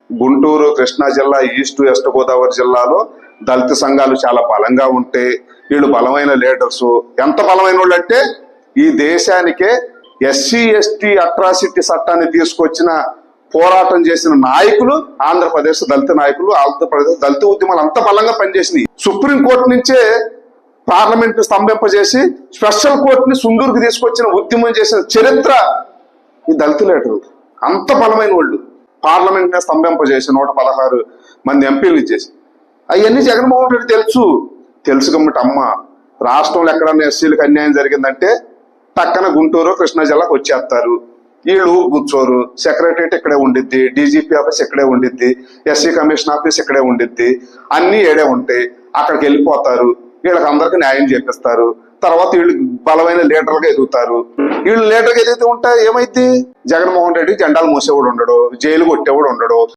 గుంటూరు, కృష్ణా జిల్లా, east west Godavari జిల్లాలో దళిత సంఘాలు చాలా బలంగా ఉంటే వీళ్ళు బలమైన లీడర్స్. ఎంత బలమైన వాళ్ళు అంటే ఈ దేశానికే ఎస్సీ ఎస్టీ అట్రాసిటీ చట్టాన్ని తీసుకొచ్చిన పోరాటం చేసిన నాయకులు ఆంధ్రప్రదేశ్ దళిత నాయకులు. ఆంధ్రప్రదేశ్ దళిత ఉద్యమాలు అంత బలంగా పనిచేసినాయి. సుప్రీంకోర్టు నుంచే పార్లమెంట్ ని స్తంభింపజేసి స్పెషల్ కోర్టుని సుందూరుకి తీసుకొచ్చిన ఉద్యమం చేసిన చరిత్ర ఈ దళిత లీడర్లు. అంత బలమైన వాళ్ళు. పార్లమెంట్ ని స్తంభింపజేసి 116 మంది ఎంపీలు ఇచ్చేసి అవన్నీ జగన్మోహన్ రెడ్డి తెలుసు కమ్మటి అమ్మ రాష్ట్రంలో ఎక్కడన్నా ఎస్సీలకు అన్యాయం జరిగిందంటే పక్కన గుంటూరు, కృష్ణా జిల్లాకు వచ్చేస్తారు. వీళ్ళు కూర్చోరు. సెక్రటరియట్ ఇక్కడే ఉండిద్ది, డీజీపీ ఆఫీస్ ఇక్కడే ఉండిద్ది, ఎస్సీ కమిషన్ ఆఫీస్ ఇక్కడే ఉండిద్ది, అన్ని ఏడే ఉంటాయి. అక్కడికి వెళ్ళిపోతారు. వీళ్ళకి అందరికి న్యాయం చేపిస్తారు. తర్వాత వీళ్ళు బలమైన లీడర్గా ఎదుగుతారు. వీళ్ళు లీడర్గా ఎదిగితే ఉంటే ఏమైంది? జగన్మోహన్ రెడ్డి జెండాలు మూసేవాడు ఉండడు, జైలు కొట్టేవాడు ఉండడు.